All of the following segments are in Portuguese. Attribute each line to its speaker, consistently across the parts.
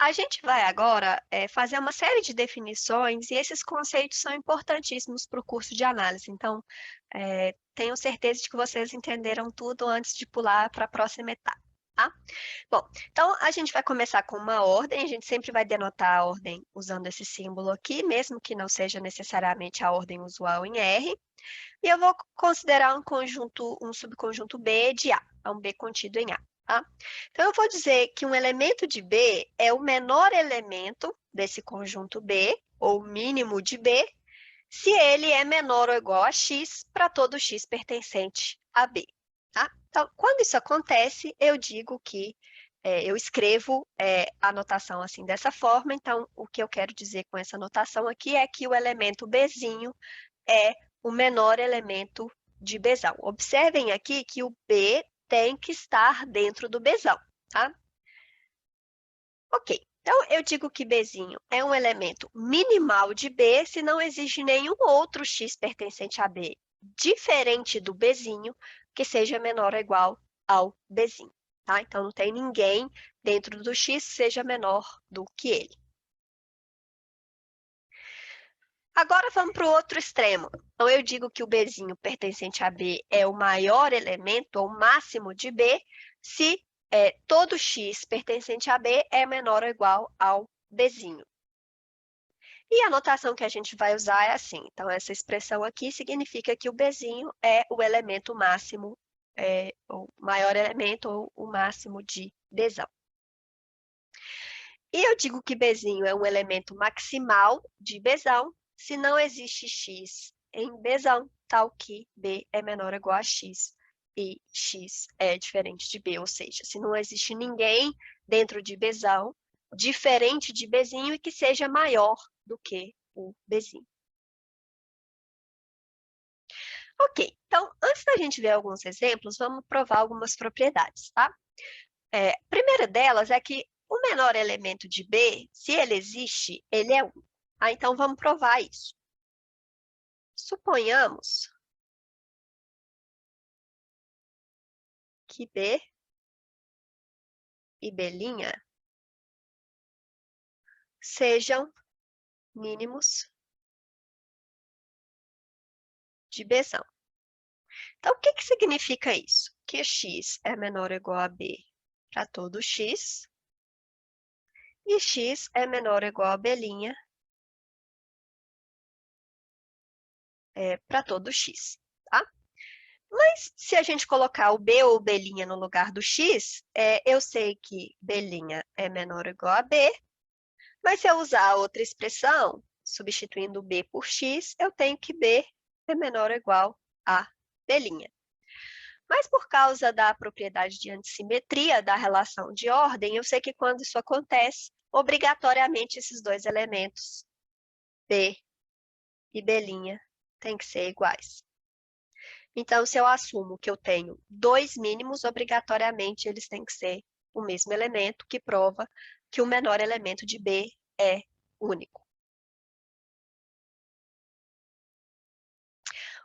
Speaker 1: A gente vai agora fazer uma série de definições e esses conceitos são importantíssimos para o curso de análise. Então, tenho certeza de que vocês entenderam tudo antes de pular para a próxima etapa, tá? Bom, então a gente vai começar com uma ordem, a gente sempre vai denotar a ordem usando esse símbolo aqui, mesmo que não seja necessariamente a ordem usual em R. E eu vou considerar um subconjunto B de A, um B contido em A. Tá? Então, eu vou dizer que um elemento de B é o menor elemento desse conjunto B, ou mínimo de B, se ele é menor ou igual a x para todo x pertencente a B. Tá? Então, quando isso acontece, eu digo que eu escrevo a notação assim dessa forma. Então, o que eu quero dizer com essa notação aqui é que o elemento Bzinho é o menor elemento de Bzão. Observem aqui que o B tem que estar dentro do Bzão, tá? Ok, então eu digo que Bzinho é um elemento minimal de B se não existe nenhum outro x pertencente a B diferente do Bzinho que seja menor ou igual ao Bzinho, tá? Então não tem ninguém dentro do x que seja menor do que ele. Agora vamos para o outro extremo. Então, eu digo que o Bzinho pertencente a B é o maior elemento, ou máximo de B, se todo x pertencente a B é menor ou igual ao Bzinho. E a notação que a gente vai usar é assim. Então, essa expressão aqui significa que o Bzinho é o elemento máximo, o maior elemento, ou o máximo de Bzão. E eu digo que Bzinho é um elemento maximal de Bzão, se não existe x em Bzão, tal que B é menor ou igual a x e x é diferente de B, ou seja, se não existe ninguém dentro de Bzão diferente de Bzinho e que seja maior do que o Bzinho. Ok, então, antes da gente ver alguns exemplos, vamos provar algumas propriedades, tá? A primeira delas é que o menor elemento de B, se ele existe, ele é 1. Então, vamos provar isso. Suponhamos que B e B' sejam mínimos de Bzão. Então, o que significa isso? Que x é menor ou igual a B para todo x, e x é menor ou igual a B' para todo x, tá? Mas se a gente colocar o B ou B' no lugar do x, eu sei que B' é menor ou igual a B, mas se eu usar a outra expressão, substituindo B por x, eu tenho que B é menor ou igual a B'. Mas por causa da propriedade de antissimetria da relação de ordem, eu sei que quando isso acontece, obrigatoriamente esses dois elementos, B e B' têm que ser iguais. Então, se eu assumo que eu tenho dois mínimos, obrigatoriamente eles têm que ser o mesmo elemento, que prova que o menor elemento de B é único.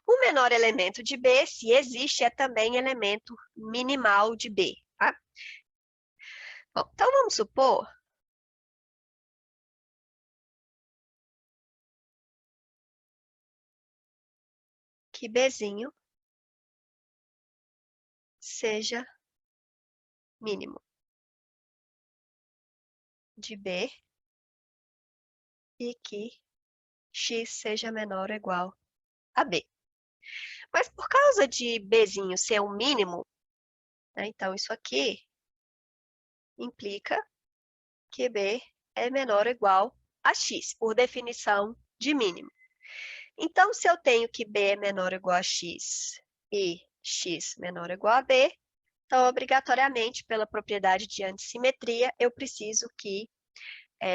Speaker 1: O menor elemento de B, se existe, é também elemento minimal de B. Tá? Bom, então, vamos supor que Bzinho seja mínimo de B e que x seja menor ou igual a B. Mas por causa de Bzinho ser um mínimo, né, então isso aqui implica que B é menor ou igual a x, por definição de mínimo. Então, se eu tenho que B é menor ou igual a x e x menor ou igual a B, então, obrigatoriamente, pela propriedade de antissimetria, eu preciso que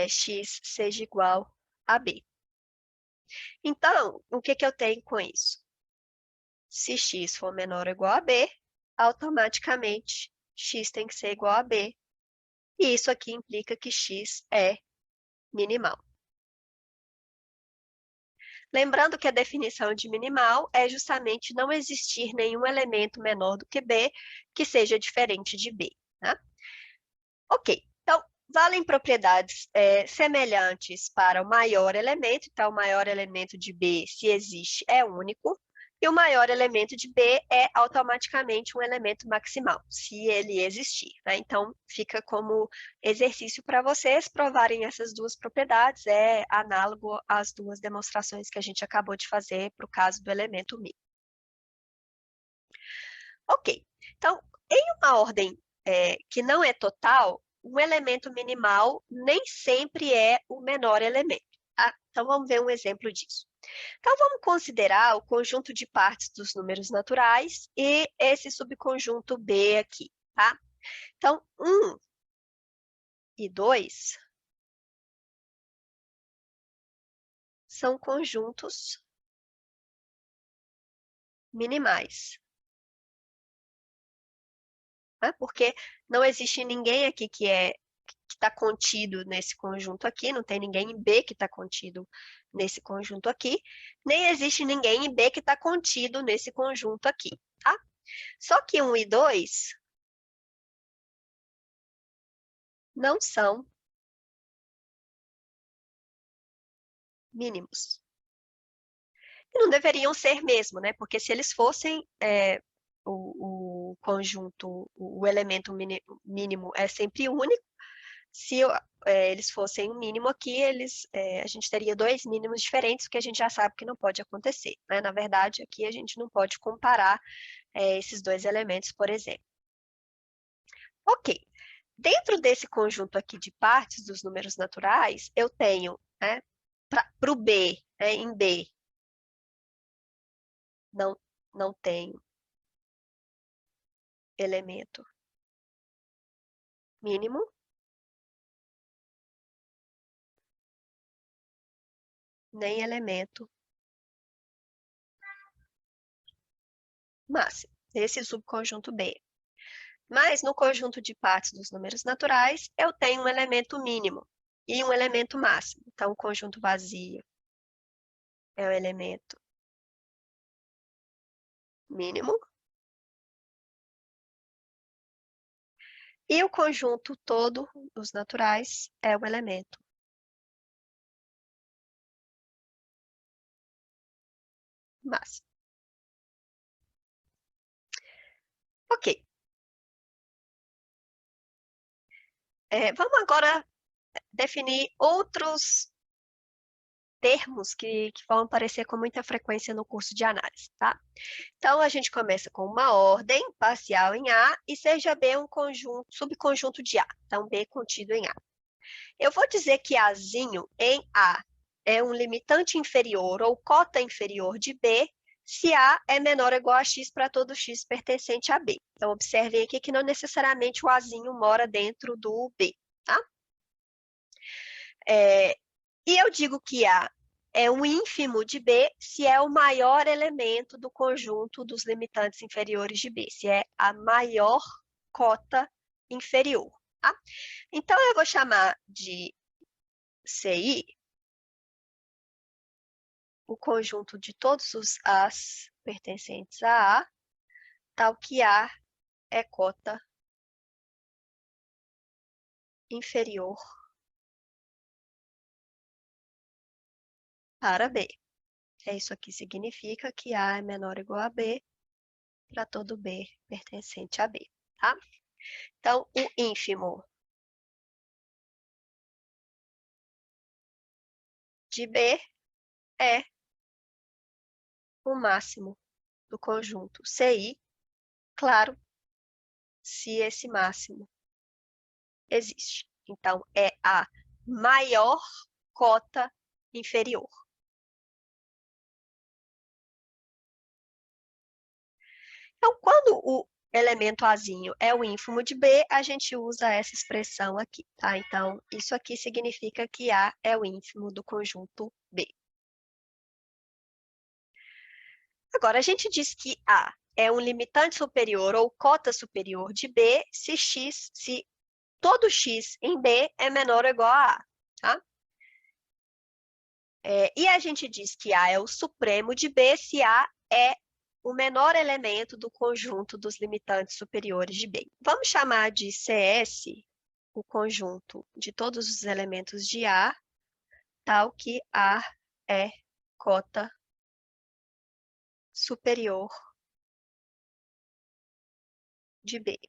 Speaker 1: x seja igual a B. Então, o que eu tenho com isso? Se x for menor ou igual a B, automaticamente x tem que ser igual a B. E isso aqui implica que x é minimal. Lembrando que a definição de minimal é justamente não existir nenhum elemento menor do que B que seja diferente de B. Tá? Ok, então, valem propriedades semelhantes para o maior elemento. Então, o maior elemento de B, se existe, é único. E o maior elemento de B é automaticamente um elemento maximal, se ele existir, né? Então, fica como exercício para vocês provarem essas duas propriedades. É análogo às duas demonstrações que a gente acabou de fazer para o caso do elemento μ. Ok, então, em uma ordem que não é total, um elemento minimal nem sempre é o menor elemento. Tá? Então, vamos ver um exemplo disso. Então, vamos considerar o conjunto de partes dos números naturais e esse subconjunto B aqui, tá? Então, 1 e 2 são conjuntos minimais, né? Porque não existe ninguém aqui que está contido nesse conjunto aqui, não tem ninguém em B que está contido nesse conjunto aqui, nem existe ninguém em B que está contido nesse conjunto aqui, tá? Só que 1 e 2 não são mínimos. E não deveriam ser mesmo, né? Porque se eles fossem o conjunto, o elemento mínimo é sempre único, se eles fossem um mínimo aqui, a gente teria dois mínimos diferentes, que a gente já sabe que não pode acontecer, né? Na verdade, aqui a gente não pode comparar esses dois elementos, por exemplo. Ok, dentro desse conjunto aqui de partes dos números naturais, eu tenho, né, para o B, né, em B, não tenho elemento mínimo, nem elemento máximo, esse subconjunto B. Mas no conjunto de partes dos números naturais, eu tenho um elemento mínimo e um elemento máximo. Então, o conjunto vazio é o elemento mínimo. E o conjunto todo dos naturais é o elemento máximo. Ok. Vamos agora definir outros termos que vão aparecer com muita frequência no curso de análise, tá? Então, a gente começa com uma ordem parcial em A e seja B um subconjunto de A. Então, B contido em A. Eu vou dizer que Azinho em A é um limitante inferior ou cota inferior de B se A é menor ou igual a X para todo X pertencente a B. Então, observem aqui que não necessariamente o Azinho mora dentro do B, tá? E eu digo que A é um ínfimo de B se é o maior elemento do conjunto dos limitantes inferiores de B, se é a maior cota inferior, tá? Então, eu vou chamar de CI o conjunto de todos os As pertencentes a A, tal que A é cota inferior para B. Isso aqui significa que A é menor ou igual a B para todo B pertencente a B, tá? Então, o ínfimo de B é o máximo do conjunto CI, claro, se esse máximo existe. Então, é a maior cota inferior. Então, quando o elemento Azinho é o ínfimo de B, a gente usa essa expressão aqui, tá? Então, isso aqui significa que A é o ínfimo do conjunto B. Agora, a gente diz que A é um limitante superior ou cota superior de B se todo X em B é menor ou igual a A, tá? E a gente diz que A é o supremo de B se A é o menor elemento do conjunto dos limitantes superiores de B. Vamos chamar de CS o conjunto de todos os elementos de A, tal que A é cota superior de B.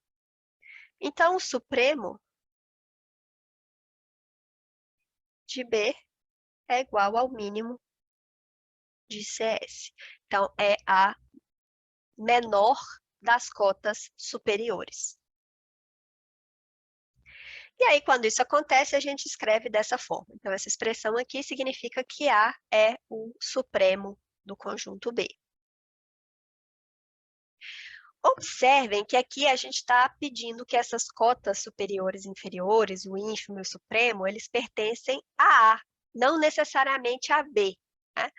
Speaker 1: Então, o supremo de B é igual ao mínimo de CS. Então, é a menor das cotas superiores. E aí, quando isso acontece, a gente escreve dessa forma. Então, essa expressão aqui significa que A é o supremo do conjunto B. Observem que aqui a gente está pedindo que essas cotas superiores e inferiores, o ínfimo e o supremo, eles pertencem a A, não necessariamente a B, né?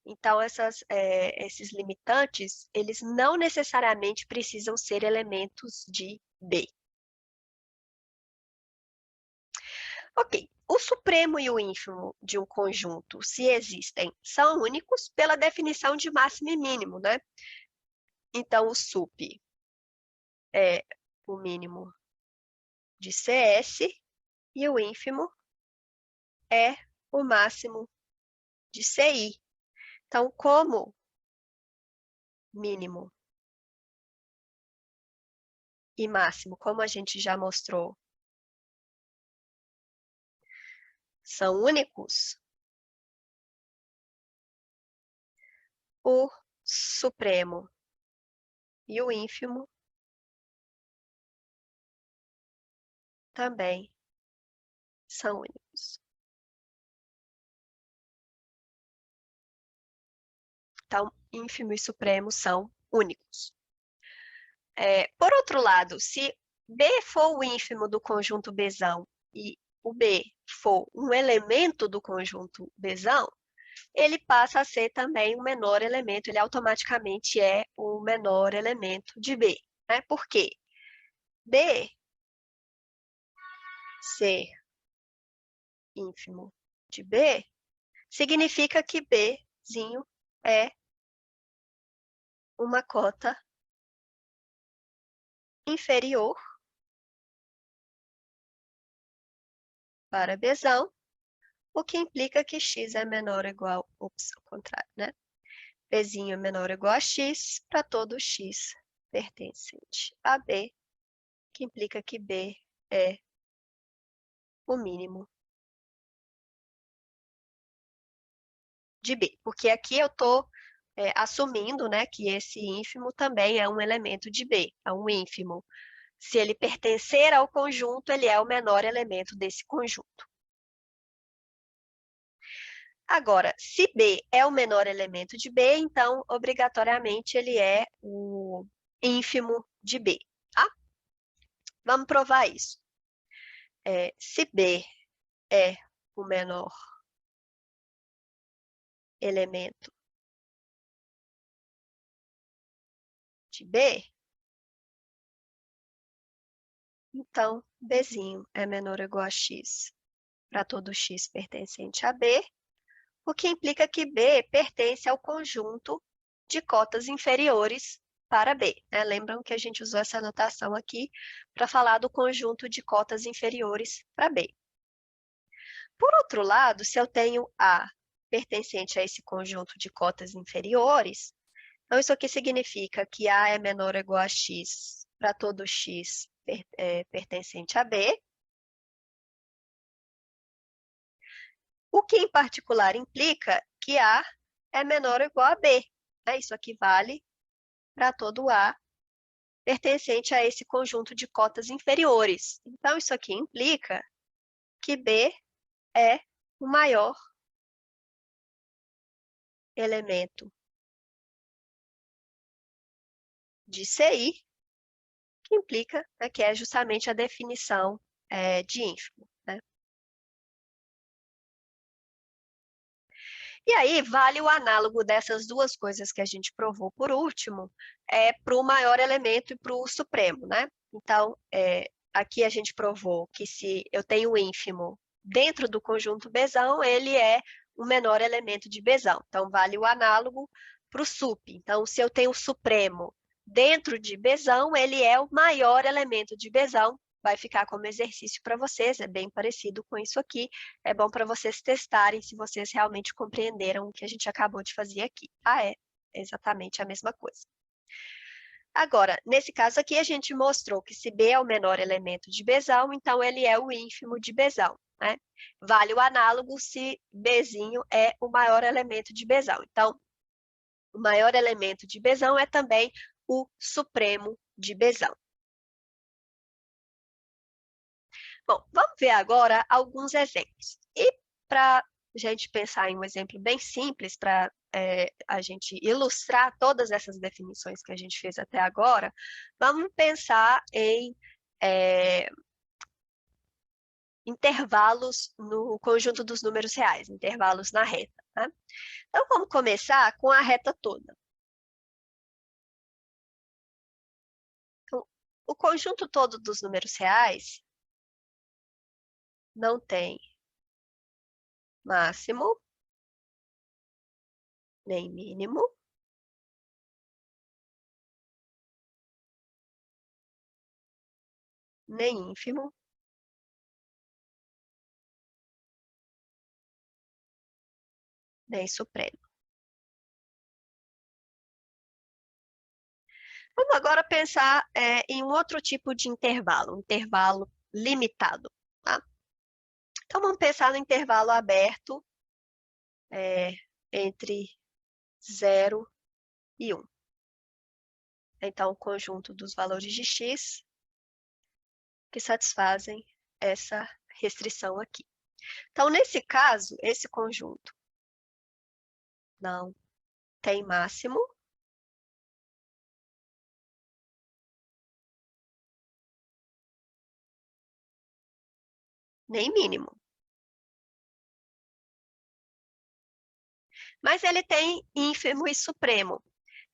Speaker 1: Então, esses limitantes, eles não necessariamente precisam ser elementos de B. Ok, o supremo e o ínfimo de um conjunto, se existem, são únicos pela definição de máximo e mínimo, né? Então, o sup é o mínimo de CS e o ínfimo é o máximo de CI. Então, como mínimo e máximo, como a gente já mostrou, são únicos, o supremo e o ínfimo também são únicos. Então, ínfimo e supremo são únicos. Por outro lado, se B for o ínfimo do conjunto Bzão e o B for um elemento do conjunto Bzão, ele passa a ser também o menor elemento, ele automaticamente é o menor elemento de B. Né? Por quê? B ser ínfimo de B significa que Bzinho é uma cota inferior para Bzão, o que implica que x é menor ou igual, ao contrário, né? Bzinho é menor ou igual a x para todo x pertencente a B, que implica que B é o mínimo de B. Porque aqui eu estou assumindo, né, que esse ínfimo também é um elemento de B, é um ínfimo. Se ele pertencer ao conjunto, ele é o menor elemento desse conjunto. Agora, se B é o menor elemento de B, então, obrigatoriamente, ele é o ínfimo de B, tá? Vamos provar isso. Se B é o menor elemento de B, então, Bzinho é menor ou igual a x para todo x pertencente a B, o que implica que B pertence ao conjunto de cotas inferiores para B. Né? Lembram que a gente usou essa notação aqui para falar do conjunto de cotas inferiores para B. Por outro lado, se eu tenho A pertencente a esse conjunto de cotas inferiores, então isso aqui significa que A é menor ou igual a x para todo x pertencente a B, o que em particular implica que A é menor ou igual a B. Né? Isso aqui vale para todo A pertencente a esse conjunto de cotas inferiores. Então, isso aqui implica que B é o maior elemento de CI, que implica, né, que é justamente a definição de ínfimo. Né? E aí, vale o análogo dessas duas coisas que a gente provou por último, para o maior elemento e para o supremo. Né? Então, aqui a gente provou que se eu tenho o ínfimo dentro do conjunto Bzão, ele é o menor elemento de Bzão. Então, vale o análogo para o sup. Então, se eu tenho o supremo dentro de Bzão, ele é o maior elemento de Bzão, vai ficar como exercício para vocês, é bem parecido com isso aqui. É bom para vocês testarem se vocês realmente compreenderam o que a gente acabou de fazer aqui. Ah, é exatamente a mesma coisa. Agora, nesse caso aqui, a gente mostrou que se B é o menor elemento de Bzão, então ele é o ínfimo de Bzão, né? Vale o análogo se Bzinho é o maior elemento de Bzão. Então, o maior elemento de Bzão é também o supremo de Bzão. Bom, vamos ver agora alguns exemplos. E para a gente pensar em um exemplo bem simples, para a gente ilustrar todas essas definições que a gente fez até agora, vamos pensar em intervalos no conjunto dos números reais, intervalos na reta. Né? Então, vamos começar com a reta toda. Então, o conjunto todo dos números reais não tem máximo, nem mínimo, nem ínfimo, nem supremo. Vamos agora pensar em um outro tipo de intervalo, um intervalo limitado. Tá? Então, vamos pensar no intervalo aberto entre 0 e 1. Então, o conjunto dos valores de x que satisfazem essa restrição aqui. Então, nesse caso, esse conjunto não tem máximo, nem mínimo. Mas ele tem ínfimo e supremo.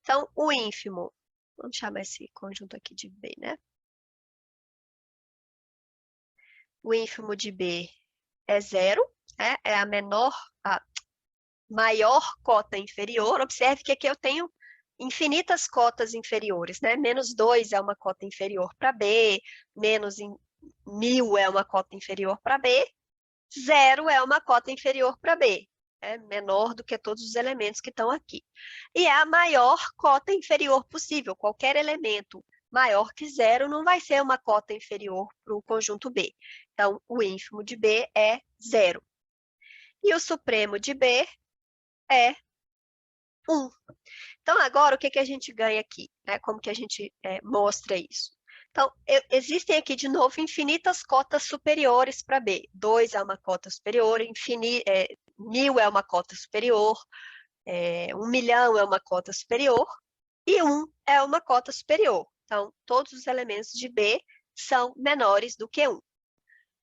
Speaker 1: Então, o ínfimo, vamos chamar esse conjunto aqui de B, né? O ínfimo de B é 0, né? É a maior cota inferior. Observe que aqui eu tenho infinitas cotas inferiores, né? Menos 2 é uma cota inferior para B, menos 1000 é uma cota inferior para B, 0 é uma cota inferior para B. É menor do que todos os elementos que estão aqui. E é a maior cota inferior possível. Qualquer elemento maior que 0 não vai ser uma cota inferior para o conjunto B. Então, o ínfimo de B é 0. E o supremo de B é 1. Então, agora, o que, que a gente ganha aqui? Como que a gente mostra isso? Então, existem aqui, de novo, infinitas cotas superiores para B. 2 é uma cota superior, 1000 é uma cota superior, 1.000.000 é uma cota superior, e 1 é uma cota superior. Então, todos os elementos de B são menores do que 1.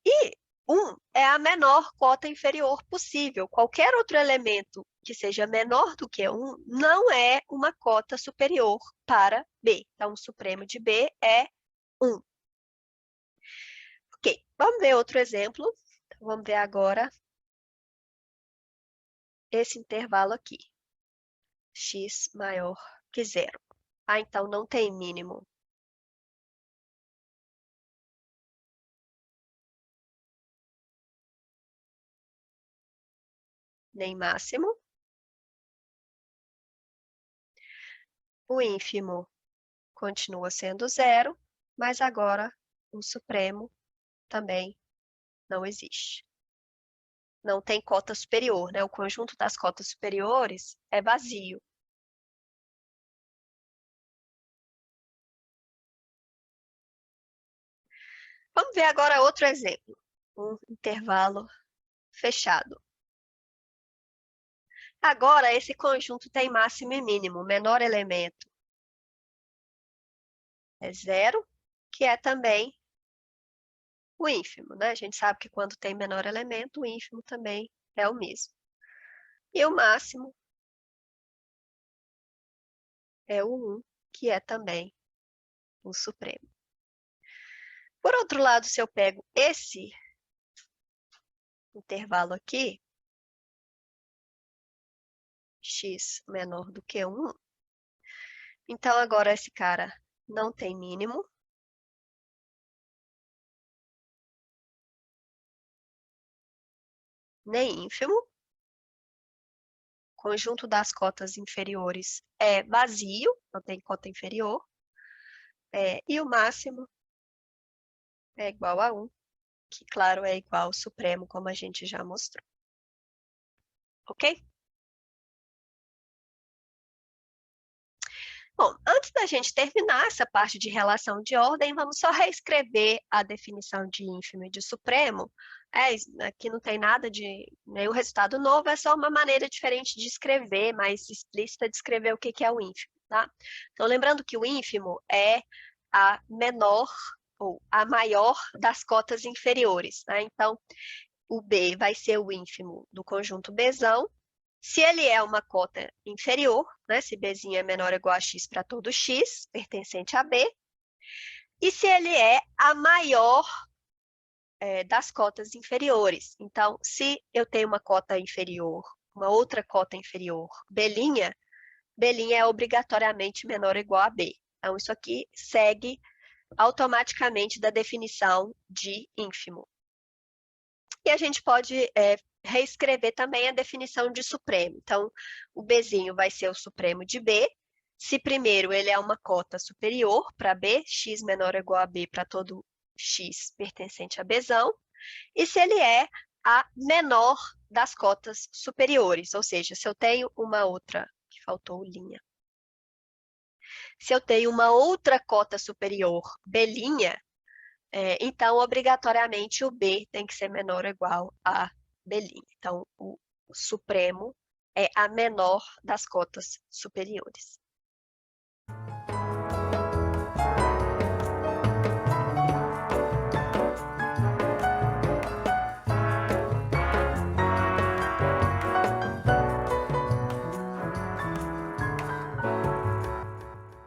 Speaker 1: E 1 é a menor cota inferior possível. Qualquer outro elemento que seja menor do que 1 não é uma cota superior para B. Então, o supremo de B é 1. Ok, vamos ver outro exemplo. Então, vamos ver agora esse intervalo aqui. X maior que 0. Então não tem mínimo. Nem máximo. O ínfimo continua sendo 0, mas agora o supremo também não existe. Não tem cota superior, né? O conjunto das cotas superiores é vazio. Vamos ver agora outro exemplo. Um intervalo fechado. Agora, esse conjunto tem máximo e mínimo. O menor elemento é 0, que é também o ínfimo, né? A gente sabe que quando tem menor elemento, o ínfimo também é o mesmo. E o máximo é o 1, que é também o supremo. Por outro lado, se eu pego esse intervalo aqui, x menor do que 1, então agora esse cara não tem mínimo, nem ínfimo. O conjunto das cotas inferiores é vazio, não tem cota inferior. E o máximo é igual a 1, que, claro, é igual ao supremo, como a gente já mostrou. Ok? Bom, antes da gente terminar essa parte de relação de ordem, vamos só reescrever a definição de ínfimo e de supremo. Aqui não tem nada de nenhum resultado novo, é só uma maneira diferente de escrever, mais explícita de escrever o que é o ínfimo, tá? Então, lembrando que o ínfimo é a menor ou a maior das cotas inferiores, né? Então, o B vai ser o ínfimo do conjunto Bzão. Se ele é uma cota inferior, né, se Bzinho é menor ou igual a x para todo x, pertencente a B, e se ele é a maior das cotas inferiores. Então, se eu tenho uma cota inferior, uma outra cota inferior, B', B' é obrigatoriamente menor ou igual a B. Então, isso aqui segue automaticamente da definição de ínfimo. E a gente pode reescrever também a definição de supremo. Então, o Bzinho vai ser o supremo de B. Se primeiro ele é uma cota superior para B, x menor ou igual a B para todo x pertencente a Bzão. E se ele é a menor das cotas superiores, ou seja, se eu tenho uma outra, que faltou linha. Se eu tenho uma outra cota superior, B', então, obrigatoriamente, o B tem que ser menor ou igual a B'. Então, o supremo é a menor das cotas superiores.